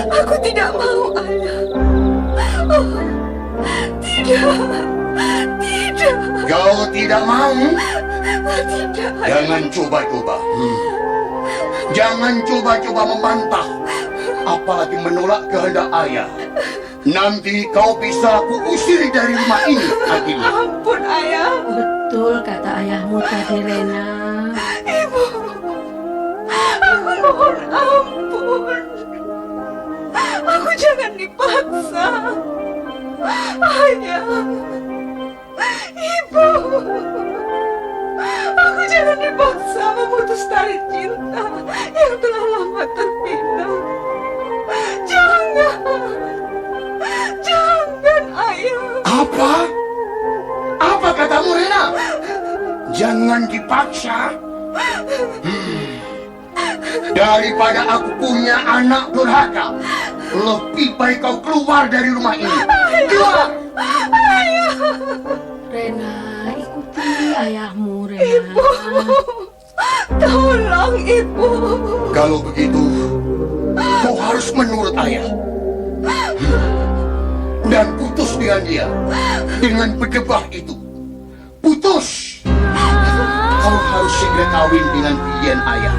Aku tidak mau, Ayah. Oh, tidak, tidak. Kau tidak mau? Tidak, Ayah. Jangan coba-coba. Jangan coba-coba membantah, apalagi menolak kehendak ayah. Nanti kau bisa kuusir dari rumah ini, Agil. Ampun, Ayah. Betul kata ayahmu tadi, Rena. Ibu, aku mohon ampun. Aku jangan dipaksa. Ayah, Ibu, aku jangan dipaksa memutus tali cinta yang telah lama terbina. Jangan, jangan, Ayah. Apa? Apa katamu, Rena? Jangan dipaksa. Daripada aku punya anak durhaka, lebih baik kau keluar dari rumah ini. Keluar! Ayah. Rena, ikuti ayahmu, Rena. Ibu, tolong, Ibu. Kalau begitu, kau harus menurut ayah. Dan putus dengan dia. Dengan berdebah itu. Putus! Kau harus segera kawin dengan pilihan ayah.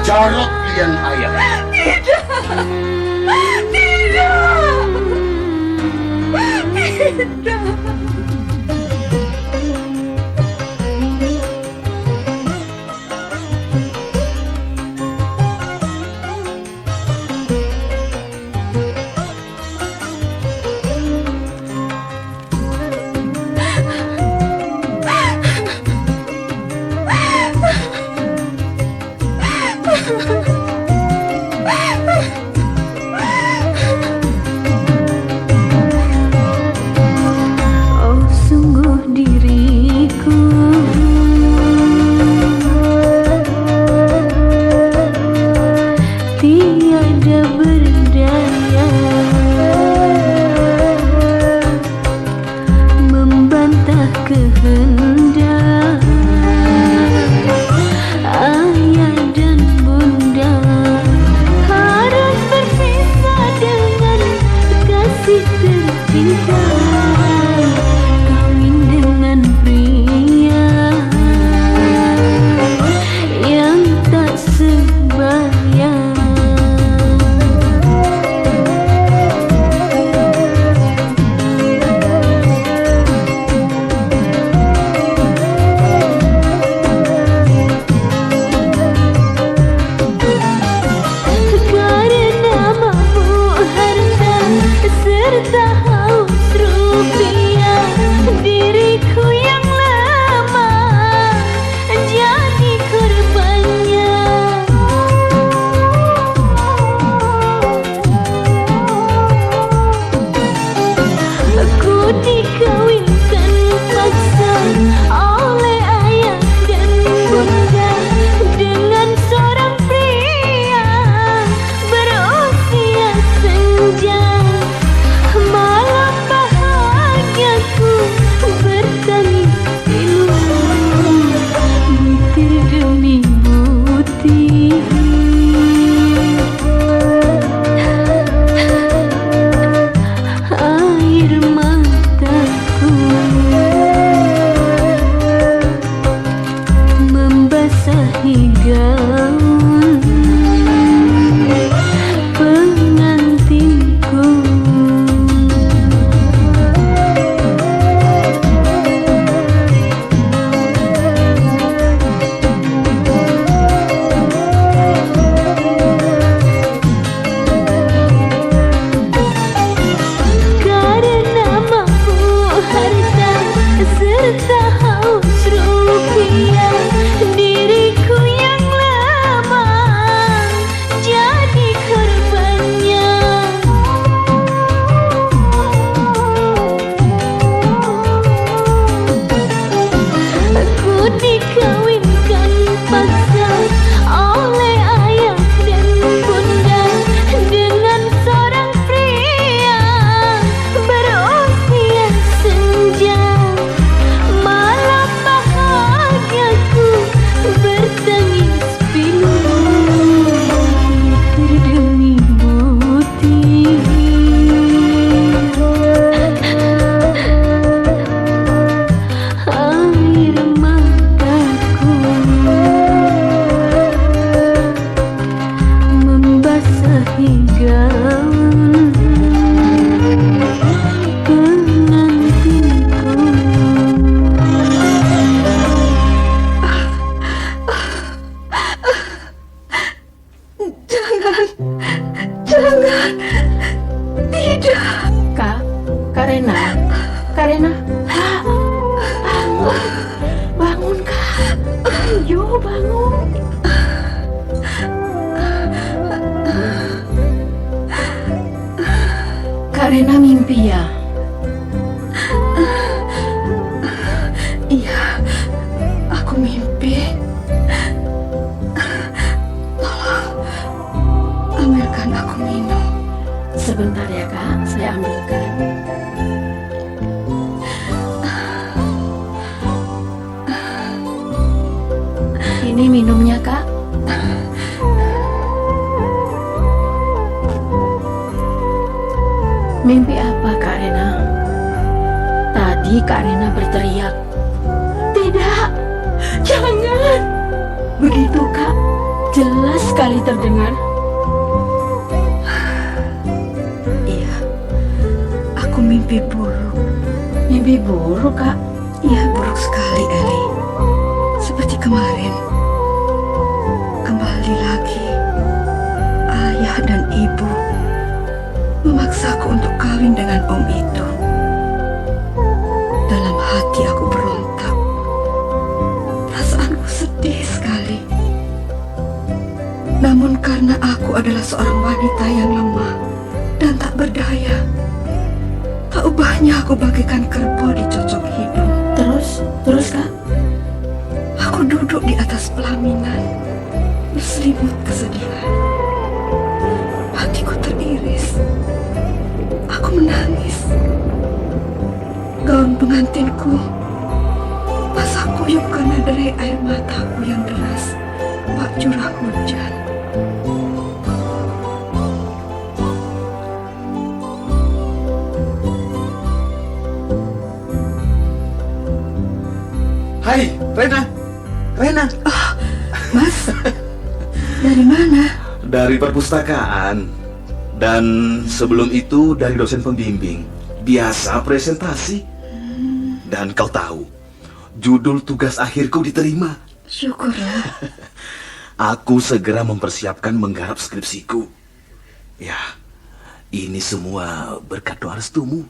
Jarot pilihan ayah. Tidak. Tidak. Oh sungguh diriku tiada berdaya membantah kehendak ayah dan bunda, harus berpisah dengan kasih tercinta, kawin dengan pria yang tak sebaya. Kak Rena mimpi ya? Iya, aku mimpi. Tolong, ambilkan aku minum. Sebentar ya Kak, saya ambilkan. Ini minumnya Kak. Mimpi apa Kak Rena? Tadi Kak Rena berteriak. Tidak, jangan. Begitu Kak, jelas sekali terdengar. Iya, aku mimpi buruk. Mimpi buruk Kak. Iya, buruk sekali, Eli. Seperti kemarin. Kembali lagi, ayah dan ibu memaksaku untuk kawin dengan om itu. Dalam hati aku berontak. Perasaanku sedih sekali. Namun karena aku adalah seorang wanita yang lemah dan tak berdaya, tak ubahnya aku bagaikan kerbau dicocok hidung. Terus Kak? Aku duduk di atas pelaminan, berselimut kesedihan. Hatiku teriris. Aku menangis. Gaun pengantinku basah kuyup karena derai air mataku yang deras bak curah hujan. Hai, Rena. Rena. Mas, dari mana? Dari perpustakaan. Dan sebelum itu dari dosen pembimbing. Biasa presentasi. Dan kau tahu, judul tugas akhirku diterima. Syukurlah. Aku segera mempersiapkan menggarap skripsiku. Ya, ini semua berkat doa restumu.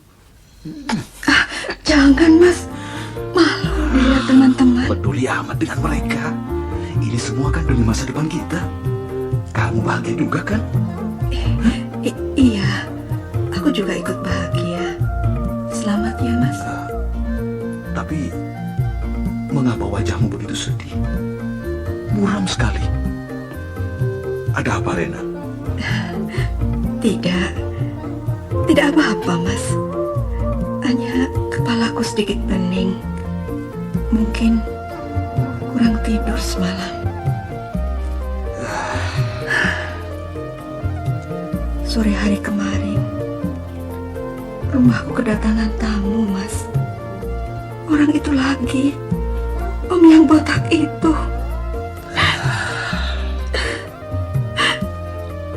Jangan, Mas. Malu dilihat teman-teman. Peduli amat dengan mereka. Ini semua kan demi masa depan kita. Kamu bahagia juga kan? Iya, aku juga ikut bahagia. Selamat ya, Mas. Tapi mengapa wajahmu begitu sedih? Muram sekali. Ada apa, Rena? Tidak apa-apa, Mas. Hanya kepalaku sedikit pening. Mungkin kurang tidur semalam. Sore hari kemarin, rumahku kedatangan tamu, Mas. Orang itu lagi, om yang botak itu.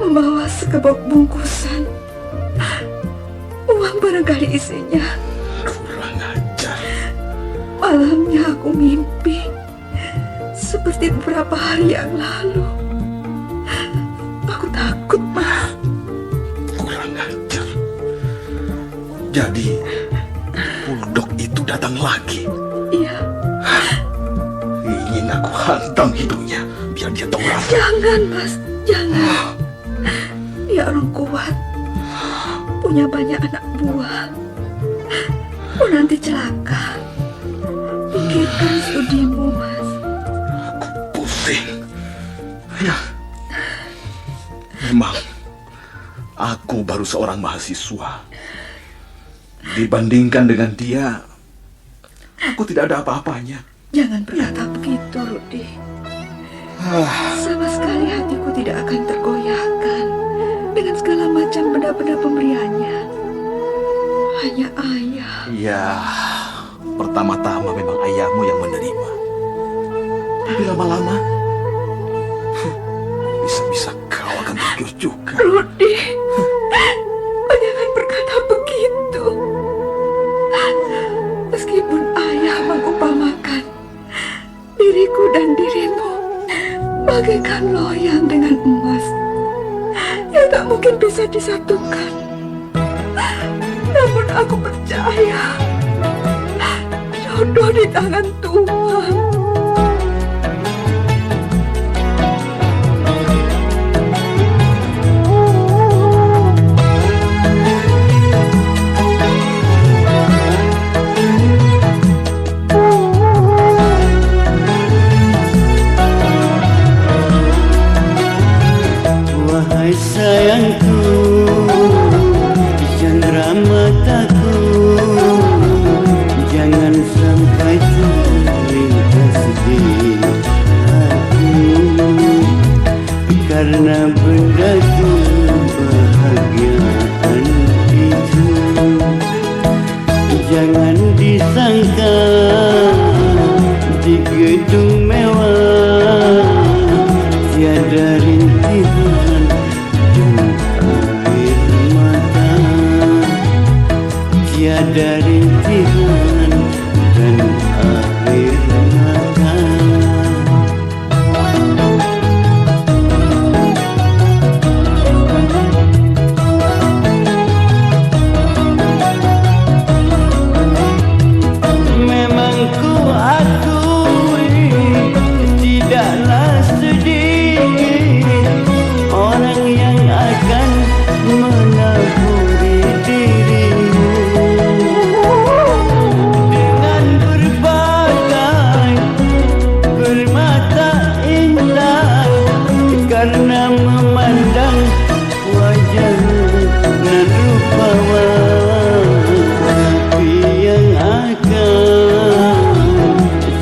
Membawa sekebok bungkusan. Uang barangkali isinya. Kurang ajar. Malamnya aku mimpi seperti beberapa hari yang lalu. Aku takut, Mas. Kurang ajar. Jadi, buldog itu datang lagi. Iya. Ingin aku hantam hidungnya, biar dia tahu rasa. Jangan, Mas. Jangan. Dia orang kuat. Punya banyak anak buah. Oh, nanti celaka. Pikirkan studimu, Mas. Pusing. Ya, memang aku baru seorang mahasiswa. Dibandingkan dengan dia, aku tidak ada apa-apanya. Jangan berkata begitu, Rudi. Sama sekali hatiku tidak akan tergoyahkan dengan segala macam benda-benda pemberiannya. Hanya ayah. Ya, pertama-tama memang ayahmu yang menerima. Tapi lama-lama, bisa-bisa kau akan tergiur juga. Rudi, jangan berkata begitu. Meskipun ayah mengumpamakan diriku dan dirimu bagaikan loyang dengan emas yang tak mungkin bisa disatukan. Namun aku percaya jodoh di tangan Tuhan. sayangku, candra mataku, jangan sampai terlintas di hati, karena benda kebahagiaan itu jangan disangka di gedung mewah tiada rintihan dan air mata, tiada rintihan dan air mata. Memang ku akui tidaklah sedikit orang yang akan menaburi dirimu dengan berbagai permata indah, karena memandang wajahmu dan rupawan. Tapi yang akan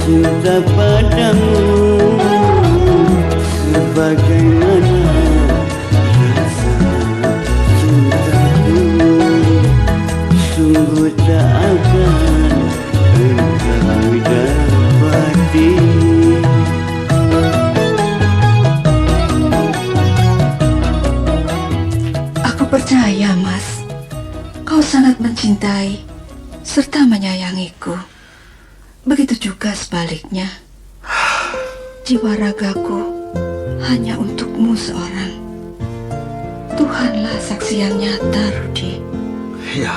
cinta padamu sebagaimana rasa cintaku, sungguh tak akan engkau dapati. Aku percaya, Mas. Kau sangat mencintai serta menyayangiku. Begitu juga sebaliknya. Jiwa ragaku hanya untukmu seorang. Tuhanlah saksi yang nyata, Rudi. Ya,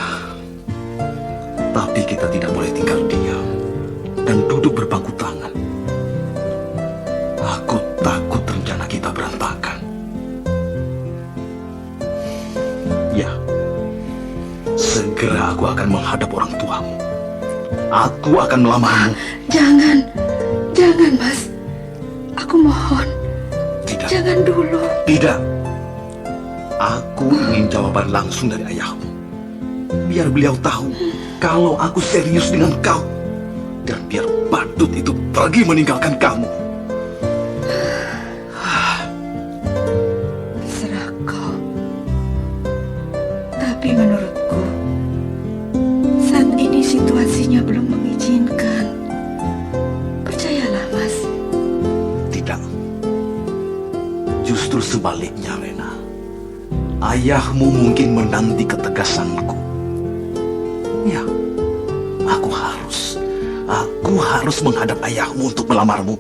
tapi kita tidak boleh tinggal diam dan duduk berpangku tangan. Aku takut rencana kita berantakan. Ya, segera aku akan menghadap orang tuamu. Aku akan melamarmu. Jangan, jangan, Mas. Aku mohon, Tidak, jangan dulu. tidak. Aku ingin jawaban langsung dari ayahmu. Biar beliau tahu kalau aku serius dengan kau. Dan biar badut itu pergi meninggalkan kamu. Terserah kau. Tapi menurutku, saat ini situasinya belum mengizinkan. Percayalah, Mas. Tidak. Justru sebaliknya, Rena. Ayahmu mungkin menanti ketegasanku. Ya, aku harus menghadap ayahmu untuk melamarmu.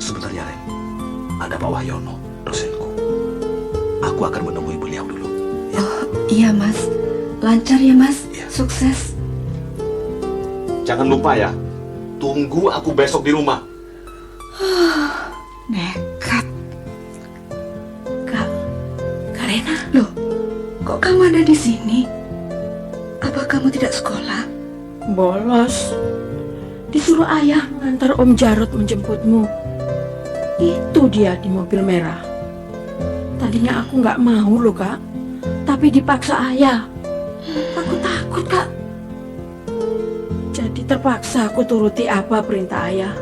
Sebentar ya, Ren. Ada Pak Wahyono, dosenku. Aku akan menemui beliau dulu. Oh, iya, Mas. Lancar ya, Mas. Iya. Sukses. Jangan lupa ya, tunggu aku besok di rumah. Nekat. Kak Rena, Loh, kok kamu ada di sini? Apa kamu tidak sekolah? bolos. Disuruh ayah mengantar Om Jarot menjemputmu. Itu dia di mobil merah. Tadinya aku nggak mau loh, Kak. Tapi dipaksa ayah. Aku takut, Kak. Jadi terpaksa aku turuti apa perintah ayah.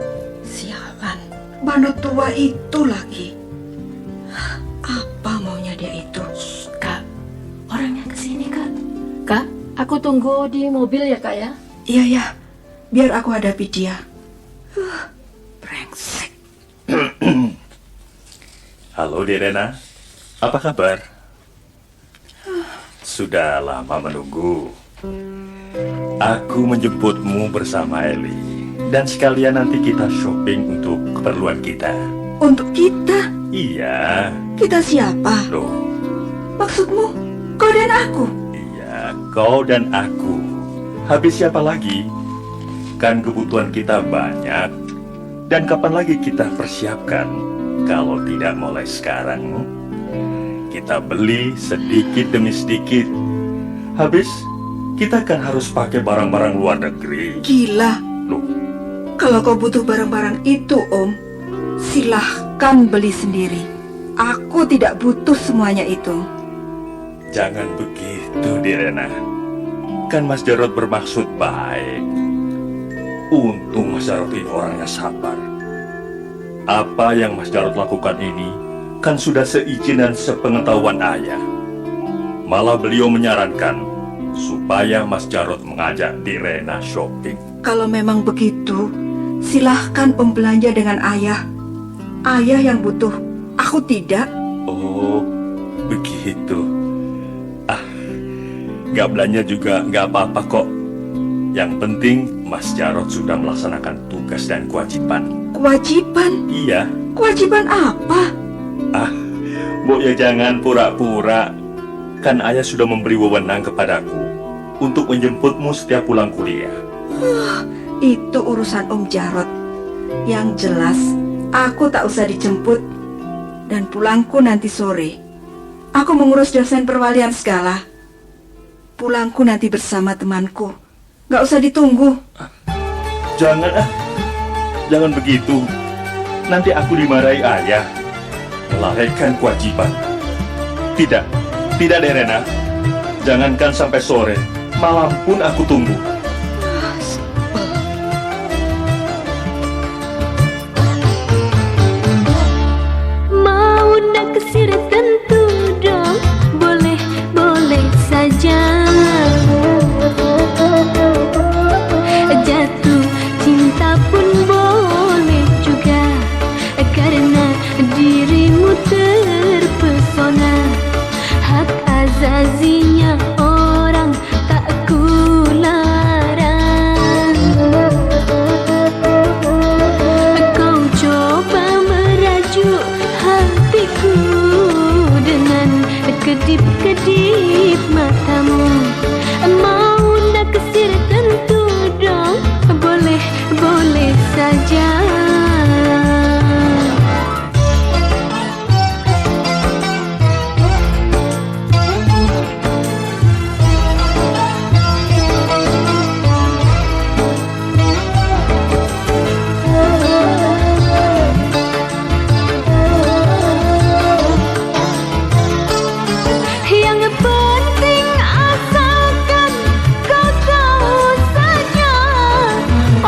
Sialan, Bano tua itu lagi. Apa maunya dia itu? Kak, orangnya kesini, Kak. Kak, aku tunggu di mobil ya, Kak ya. Iya, ya. Biar aku hadapi dia. Brengsek. Halo Direna, apa kabar? Sudah lama menunggu. Aku menjemputmu bersama Eli. Dan sekalian nanti kita shopping untuk keperluan kita. Untuk kita? Iya, Kita siapa? loh. Maksudmu, kau dan aku? Iya, kau dan aku. Habis siapa lagi? Kan kebutuhan kita banyak. Dan kapan lagi kita persiapkan? Kalau tidak mulai sekarang, kita beli sedikit demi sedikit. Habis, kita kan harus pakai barang-barang luar negeri. Gila. Loh, Kalau kau butuh barang-barang itu, Om, silahkan beli sendiri. Aku tidak butuh semuanya itu. Jangan begitu, Direna. Kan Mas Jarot bermaksud baik. Untung Mas Jarot ini orangnya sabar. Apa yang Mas Jarot lakukan ini kan sudah seizin dan sepengetahuan ayah. Malah beliau menyarankan supaya Mas Jarot mengajak Direna shopping. Kalau memang begitu, silahkan Om belanja dengan ayah. Ayah yang butuh, aku tidak. Oh, begitu. Gak belanja juga gak apa-apa kok. Yang penting Mas Jarot sudah melaksanakan tugas dan kewajiban. Kewajiban? Iya. Kewajiban apa? Bu ya jangan pura-pura. Kan ayah sudah memberi wewenang kepadaku untuk menjemputmu setiap pulang kuliah. Itu urusan Om Jarot. Yang jelas, aku tak usah dijemput. Dan pulangku nanti sore. Aku mengurus dosen perwalian segala. Pulangku nanti bersama temanku. Gak usah ditunggu. Jangan jangan begitu. Nanti aku dimarahi ayah. Melalaikan kewajiban. Tidak Direna. Jangankan sampai sore, malam pun aku tunggu. Mau naksir tentu dong, boleh saja. Jatuh cinta pun boleh juga, karena dirimu terpesona. Hak azazinya orang tak kularang. Kau coba merajuk hatiku dengan kedip-kedip matamu. Mau naksir tentu dong, boleh saja. Yang penting asalkan kau tahu saja,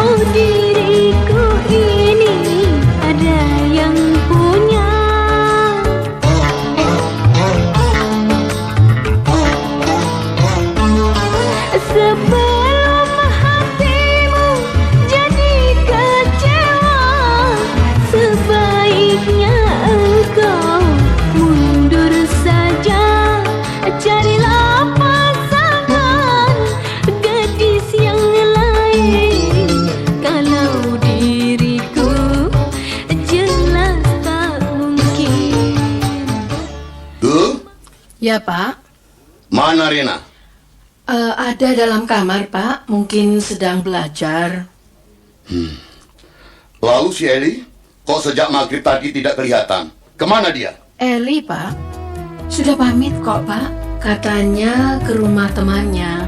oh diriku ini ada yang punya. Sebelum hatimu jadi kecewa, sebaiknya engkau mundur saja. Carilah pasangan gadis yang lain. Kalau diriku jelas tak mungkin. Tuh, Ya, Pak. mana Rena? Ada dalam kamar, Pak. Mungkin sedang belajar. Lalu si Eli, kok sejak maghrib tadi tidak kelihatan? Kemana dia? Eli, Pak. Sudah pamit kok, Pak. Katanya ke rumah temannya.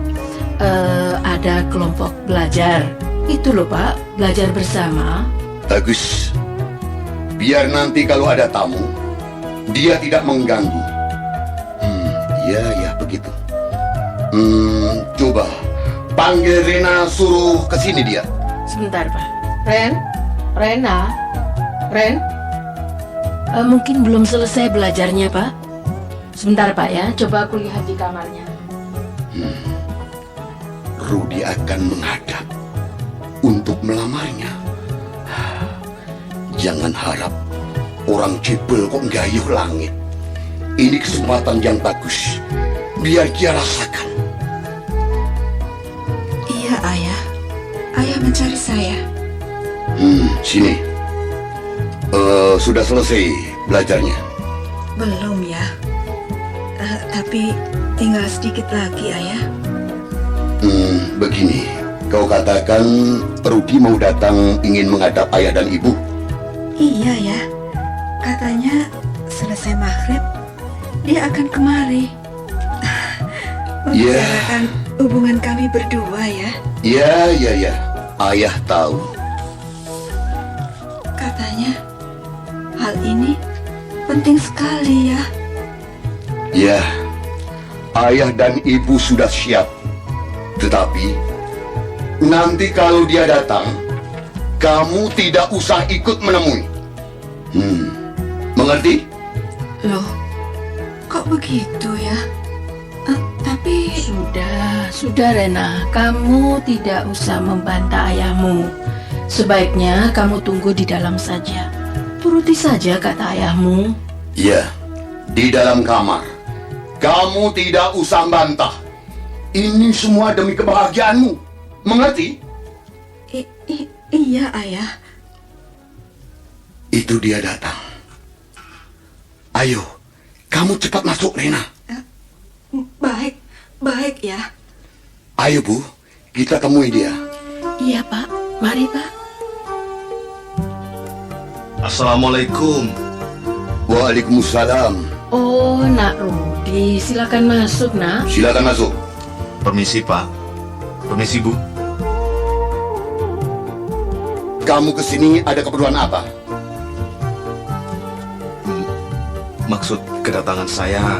Ada kelompok belajar. Itu loh, Pak. Belajar bersama. Bagus. Biar nanti kalau ada tamu, dia tidak mengganggu. Ya, begitu. Coba panggil Rena, suruh ke sini dia. Sebentar, Pak. Rena. Mungkin belum selesai belajarnya, Pak. Sebentar, Pak ya. Coba aku lihat di kamarnya. Rudi akan menghadap untuk melamarnya. Jangan harap orang cebel kok gayuh langit. Ini kesempatan yang bagus. Biar dia rasakan. Iya, Ayah. Ayah mencari saya. Sini. Sudah selesai belajarnya? Belum ya. Tapi tinggal sedikit lagi, Ayah. Begini. Kau katakan Rudi mau datang ingin menghadap ayah dan ibu. Iya ya. Katanya selesai maghrib dia akan kemari. Membicarakan hubungan kami berdua ya. Ya. Ayah tahu. Hal ini penting sekali ya. Ya, ayah dan ibu sudah siap. Tetapi, nanti kalau dia datang, kamu tidak usah ikut menemui. Mengerti? Loh, kok begitu ya? Tapi Sudah Rena, kamu tidak usah membantah ayahmu. Sebaiknya kamu tunggu di dalam saja. Turuti saja kata ayahmu. Ya, di dalam kamar. Kamu tidak usah bantah. Ini semua demi kebahagiaanmu. Mengerti? Iya, Ayah. Itu dia datang. Ayo, kamu cepat masuk, Rena. Baik ya. Ayo, Bu, kita temui dia. Iya Pak, mari Pak. Assalamualaikum. Waalaikumsalam. Oh, Nak Rudi, silakan masuk, Nak. Silakan masuk. Permisi, Pak. Permisi, Bu. Kamu kesini ada keperluan apa? Maksud kedatangan saya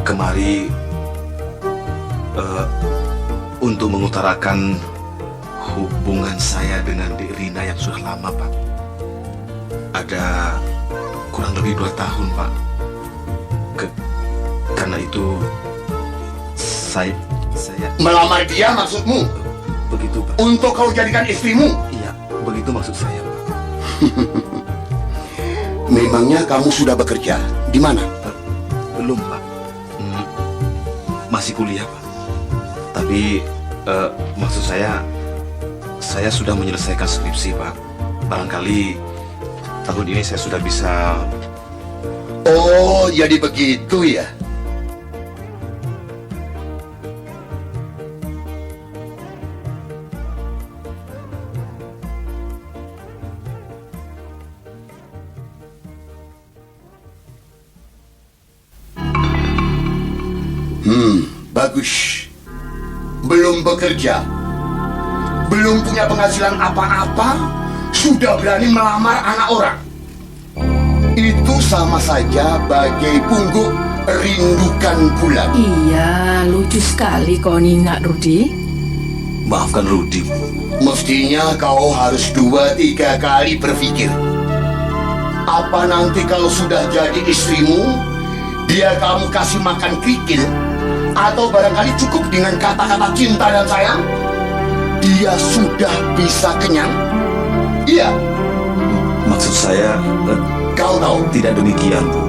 kemari untuk mengutarakan hubungan saya dengan Dek Rina yang sudah lama, Pak. Ada kurang lebih 2 tahun, Pak. Karena itu saya Melamar dia maksudmu? begitu, Pak. Untuk kau jadikan istrimu? Iya, begitu maksud saya, Pak. Memangnya kamu sudah bekerja? Di mana? Belum, Pak. Masih kuliah, Pak. Tapi maksud saya sudah menyelesaikan skripsi, Pak. Barangkali tahun ini saya sudah bisa. Oh, jadi begitu ya? Bagus. Belum bekerja, belum punya penghasilan apa-apa, sudah berani melamar anak orang. Itu sama saja bagai pungguk rindukan bulan. Iya, lucu sekali kau nih, Nak Rudi. Maafkan Rudi, Bu. Mestinya kau harus 2-3 kali berpikir. Apa nanti kalau sudah jadi istrimu, dia kamu kasih makan kerikil? Atau barangkali cukup dengan kata-kata cinta dan sayang? Dia sudah bisa kenyang? Iya. Maksud saya Kau tahu, tidak demikian, Bu.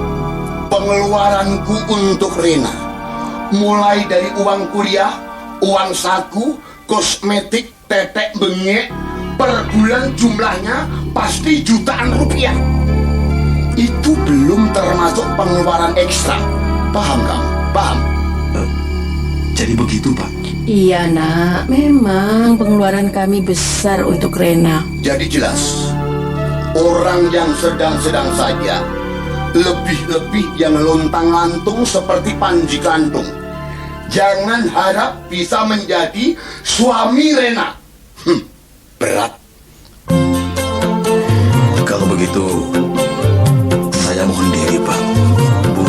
pengeluaranku untuk Rena, mulai dari uang kuliah, uang saku, kosmetik, tetek bengek, per bulan jumlahnya pasti jutaan rupiah. Itu belum termasuk pengeluaran ekstra. Paham kamu? Paham? Jadi begitu, Pak. Iya, Nak. Memang pengeluaran kami besar untuk Rena. Jadi jelas, orang yang sedang-sedang saja, lebih-lebih yang lontang-lantung seperti Panji Kantung, jangan harap bisa menjadi suami Rena. Berat. Kalau begitu, saya mohon diri, Pak. Bu,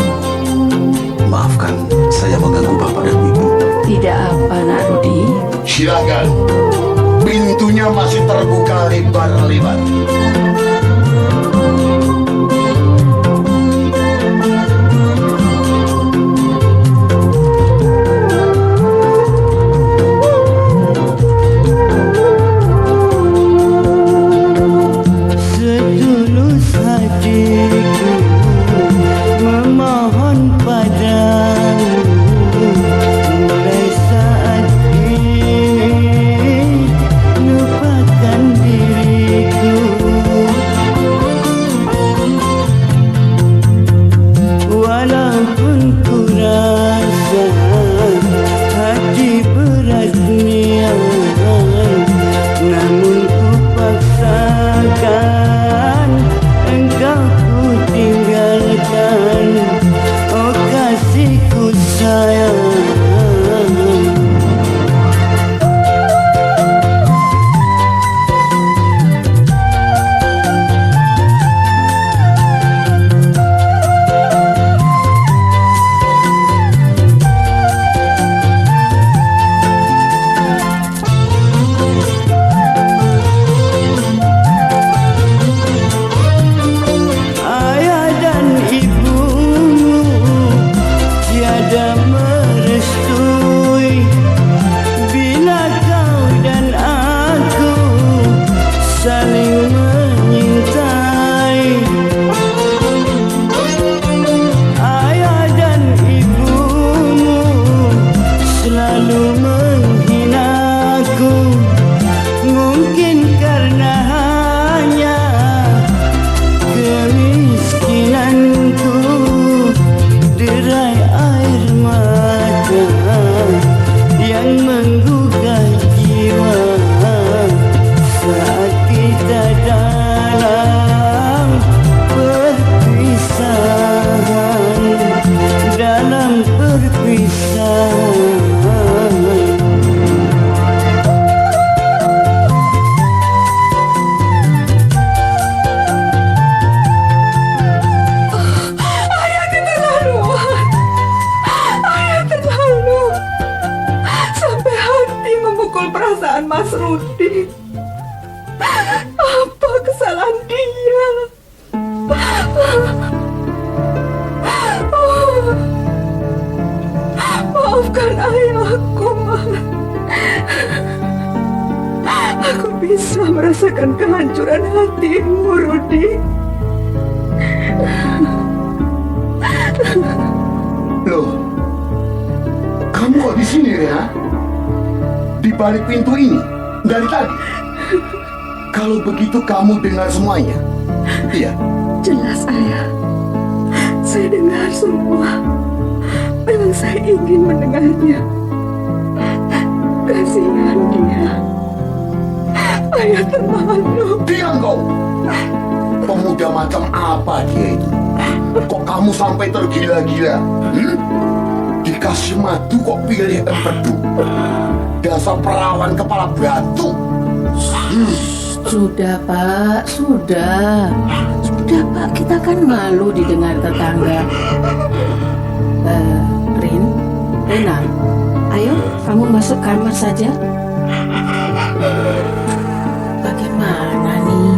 maafkan saya mengganggu Bapak dan Ibu. Tidak apa, Nak Rudi. Silakan. Pintunya masih terbuka lebar-lebar. Setulus hatiku memohon padamu, mulai saat ini lupakan diriku. Mas Rudi? Apa kesalahan dia? Maafkan ayahku, Mas. Aku bisa merasakan kehancuran hatimu, Rudi. Loh, kamu kok di sini, Rena? Di balik pintu ini dari tadi. Kalau begitu kamu dengar semuanya. Iya. Jelas, Ayah. Saya dengar semua. Memang saya ingin mendengarnya. Kasihan dia. Ayah termalu. Diam kau. Pemuda macam apa dia itu? Kok kamu sampai tergila-gila? Dikasih madu kok pilih empedu? Dasar perawan kepala batu. Sudah Pak, sudah. Sudah Pak, kita kan malu didengar tetangga. Rena, ayo kamu masuk kamar saja. Bagaimana nih?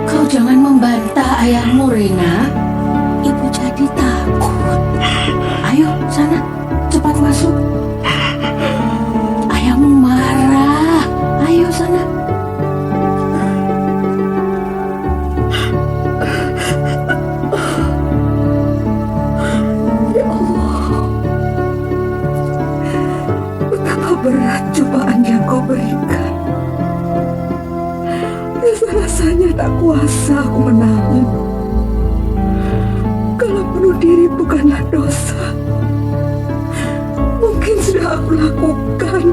Kau jangan membantah ayahmu, Rena. Ibu jadi takut. Ayo sana, cepat masuk. Ayahmu marah. Ayo sana. Ya Allah, betapa berat cobaan yang kau berikan. Rasa-rasanya tak kuasa aku menahan. Kalau bunuh diri bukanlah dosa, mungkin sudah aku lakukan.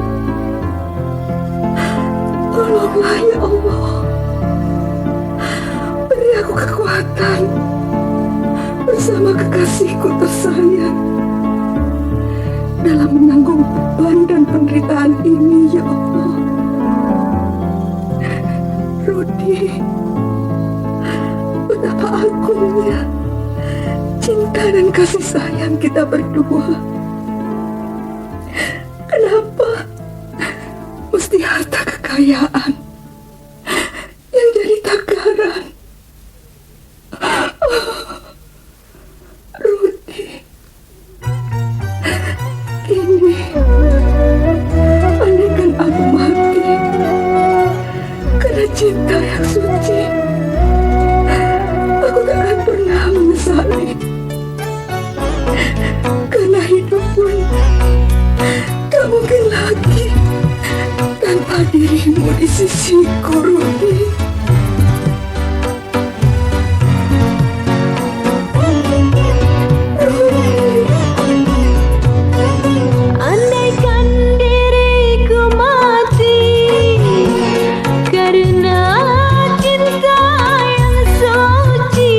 Tolonglah ya Allah, beri aku kekuatan bersama kekasihku tersayang dalam menanggung beban dan penderitaan ini ya Allah. Rudi, betapa agungnya cinta dan kasih sayang kita berdua. Kenapa mesti harta kekayaan yang jadi takaran? Rudi, kini andaikan aku mati karena cinta yang suci, aku tak akan pernah menyesali. Karena hidup pun tak mungkin lagi tanpa dirimu di sisiku, Rudi. Andaikan diriku mati karena cinta yang suci,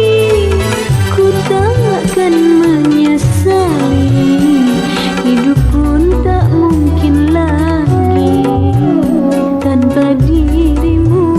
ku takkan menyesali. Hidup pun tak mungkin lagi tanpa dirimu.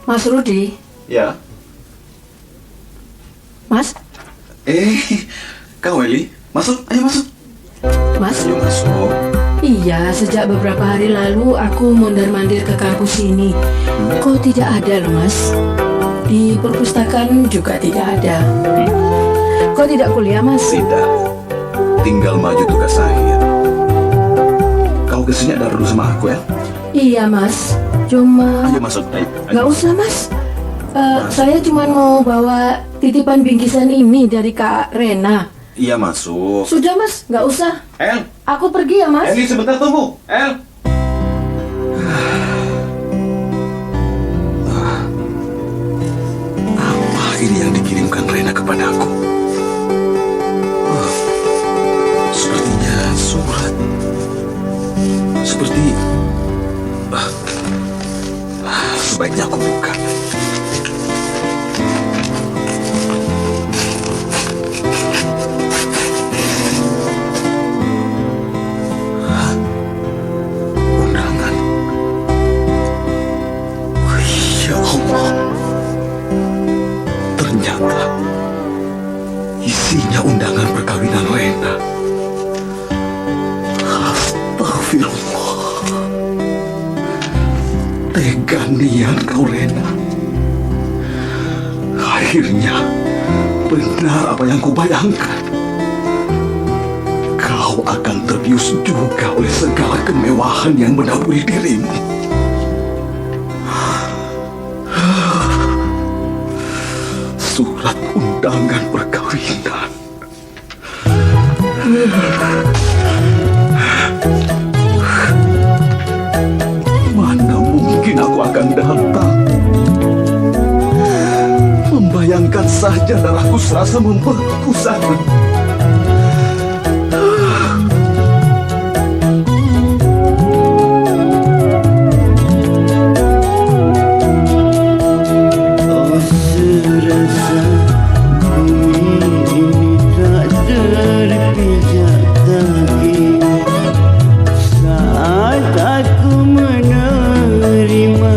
Mas Rudi, Ya. Mas, Kau Eli, masuk, ayo masuk. Mas. Ayo masuk. Iya, sejak beberapa hari lalu aku mondar-mandir ke kampus ini. Kok tidak ada loh, Mas? Di perpustakaan juga tidak ada. Kok tidak kuliah, Mas? Tidak. Tinggal maju tugas akhir. Kau kesini ada dulu sama aku ya? Iya, Mas. Cuma... Ayo masuk, ayo. Nggak usah, Mas. Saya cuma mau bawa titipan bingkisan ini dari Kak Rena. Iya masuk. Sudah, Mas. Nggak usah. El, Aku pergi ya, Mas. Eli sebentar tunggu. El. Apa ini yang dikirimkan Rena kepadaku? Sepertinya surat. Seperti... sebaiknya aku buka. Undangan. Ya Allah. Ternyata isinya undangan perkawinan Rena. Astagfirullah. Tega nian kau Rena. Akhirnya benar apa yang kubayangkan. Kau akan terbius juga oleh segala kemewahan yang menaburi dirimu. Surat undangan perkawinan. Mana mungkin aku akan datang? Membayangkan saja darahku serasa membeku sana. Oh serasa bumi ini tak terpijak lagi saat aku menerima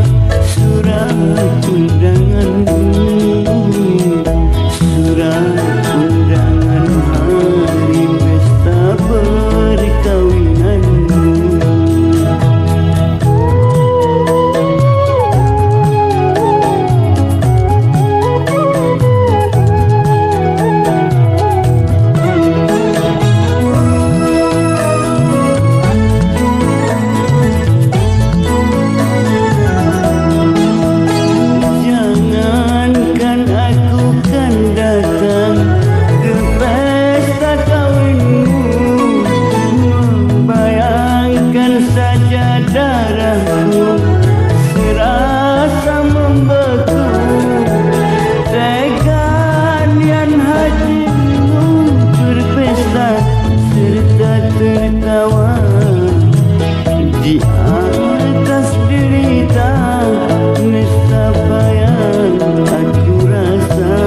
surat undanganmu, surat undangan hari pesta perkawinanmu. Jangankan aku kan datang ke pesta kawinmu, membayangkan saja darahku serasa membeku. Teganian hatimu berpesta serta tertawa di atas derita nestapa yang aku rasa.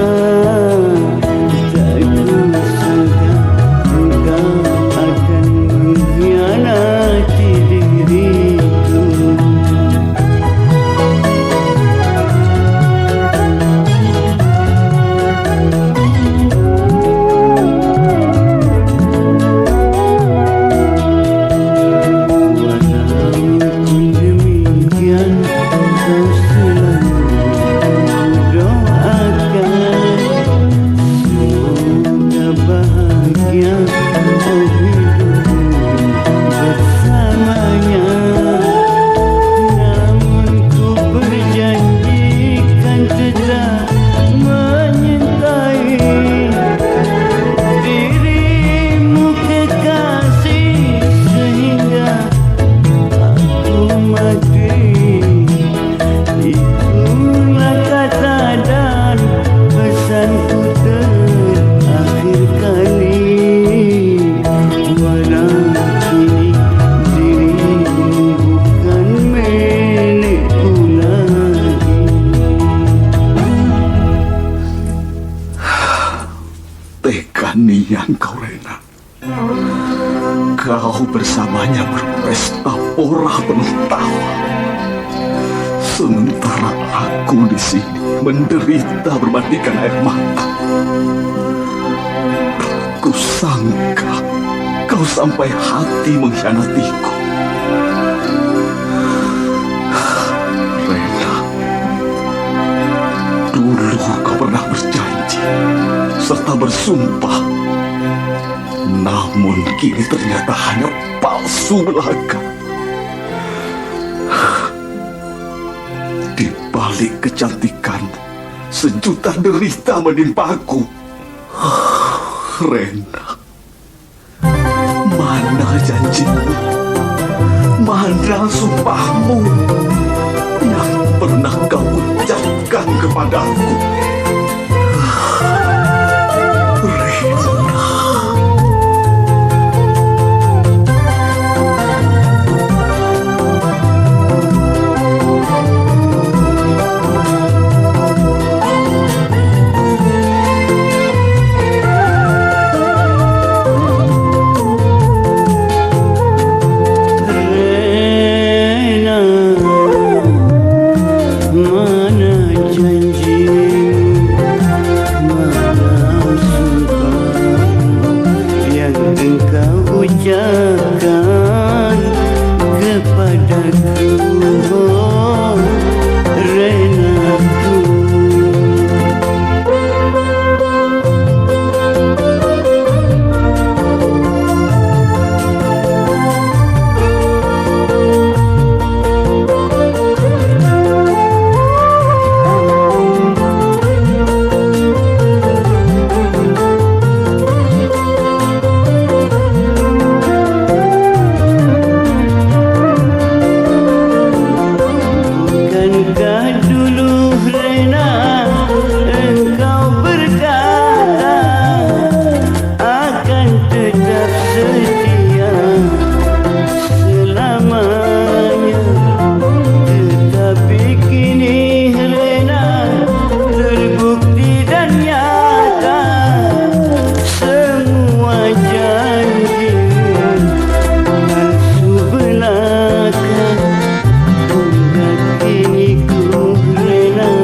Tak kusangka engkau akan mengkhianati diriku. Walaupun demikian kau selalu doakan semoga bahagia oh hidupmu bersamanya. Namun ku berjanjikan tetap menyintai dirimu kekasih sehingga aku mati. Itulah kata dan pesanku terakhir kali. Walau kini dirimu bukan milikku lagi. Tega nian kau Rena. Kau bersamanya berpesta pora penuh tawa. Sementara aku Aku di sini menderita berbandingkan air mata. Kusangka kau sampai hati mengkhianatiku. Rena, dulu kau pernah berjanji serta bersumpah. Namun kini ternyata hanya palsu belaka. Di balik kecantikan, sejuta derita menimpaku. Rena, mana janjimu? Mana sumpahmu yang pernah kau ucapkan kepadaku? Rena. Rena, mana janji, mana sumpah yang engkau ucapkan kepadaku, Renaku. Bukankah dulu Rena engkau berkata akan tetap setia selamanya, tetapi kini Rena terbukti dan nyata semua janji palsu belaka. Kini ku rela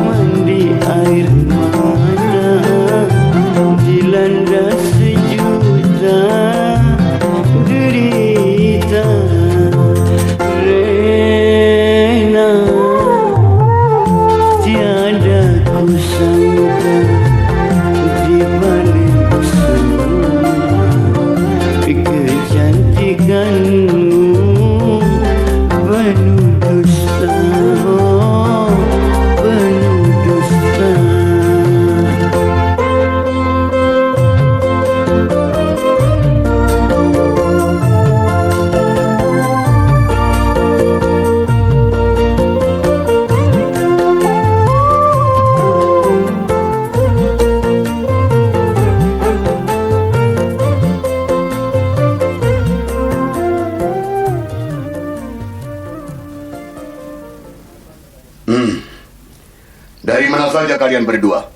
mandi air mata, dilanda sejuta derita. Rena, tiada ku sangka di balik semua kecantikanmu penuh dusta, oh, penuh dusta. Dari mana saja kalian berdua?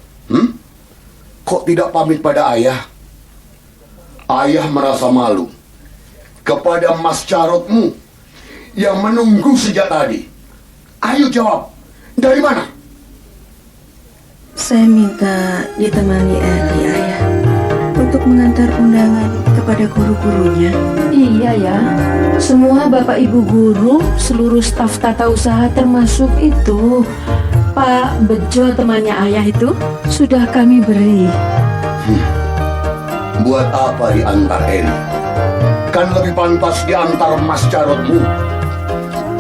Kok tidak pamit pada ayah? Ayah merasa malu kepada Mas Carotmu yang menunggu sejak tadi. Ayo jawab, dari mana? Saya minta ditemani Edi, Ayah, untuk mengantar undangan kepada guru-gurunya. Iya ya, semua bapak ibu guru, seluruh staf tata usaha termasuk itu Pak Bejo temannya ayah itu sudah kami beri. Buat apa diantar Edi? Kan lebih pantas diantar Mas Carotmu.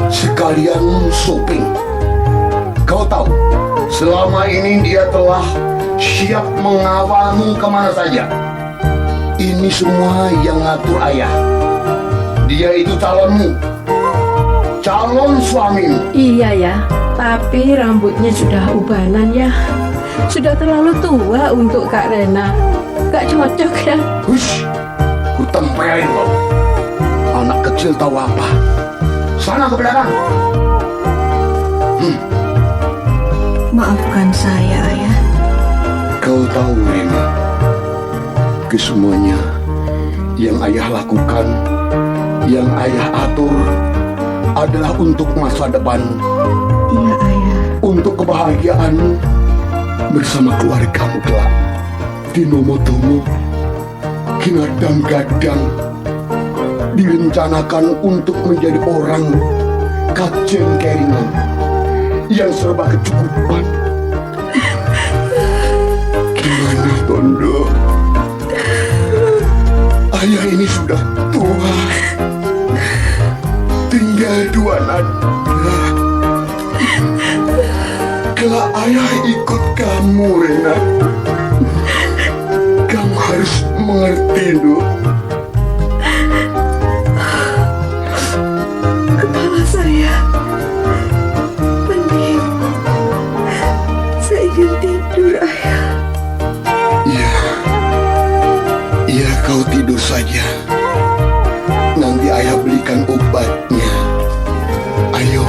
Sekalian shopping. Kau tahu, selama ini dia telah siap mengawalmu kemana saja. Ini semua yang ngatur ayah. Dia itu calonmu, calon suamimu. Iya ya, tapi rambutnya sudah ubanan ya. Sudah terlalu tua untuk Kak Rena. Gak cocok ya. Hush, ku tempelin kau. Anak kecil tahu apa? Sana ke belakang. Maafkan saya, Ayah. Kau tahu, Rena, kesemuanya yang ayah lakukan, yang ayah atur adalah untuk masa depan, Iya, Ayah. untuk kebahagiaanmu bersama keluargamu kelak di Nomotomo, kadang-kadang direncanakan untuk menjadi orang kajen keringan yang serba kecukupan. Gimana, Tondo? Ayah ini sudah tua, tinggal 2 nada. Kelak ayah ikut kamu, Rena. Kamu harus mengerti, Dok. Kepala saya pening. Saya ingin tidur, Ayah. Iya, kau tidur saja. Nanti ayah belikan obatnya. Ayo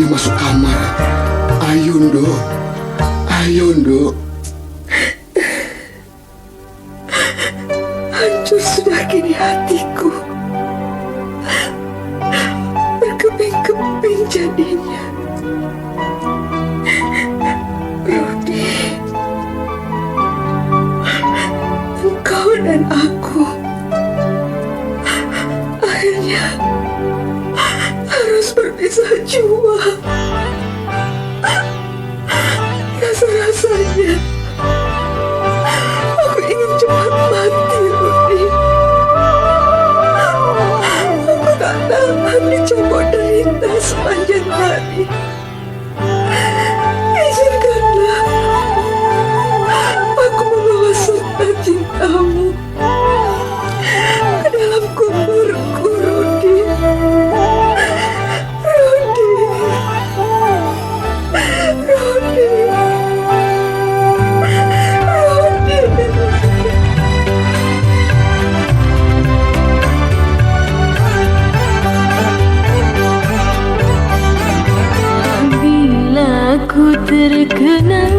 masuk kamar. Ayo, Nduk. Hancur sudah kini hatiku. Berkeping-keping jadinya. Rudi, engkau dan aku akhirnya harus berpisah jua. Rasa-rasanya aku ingin cepat mati, Rudi. Aku tak dapat dicabut derita sepanjang hari. Izinkanlah aku membawa serta cintamu ke dalam kuburku, Rudi. Bila ku terkenal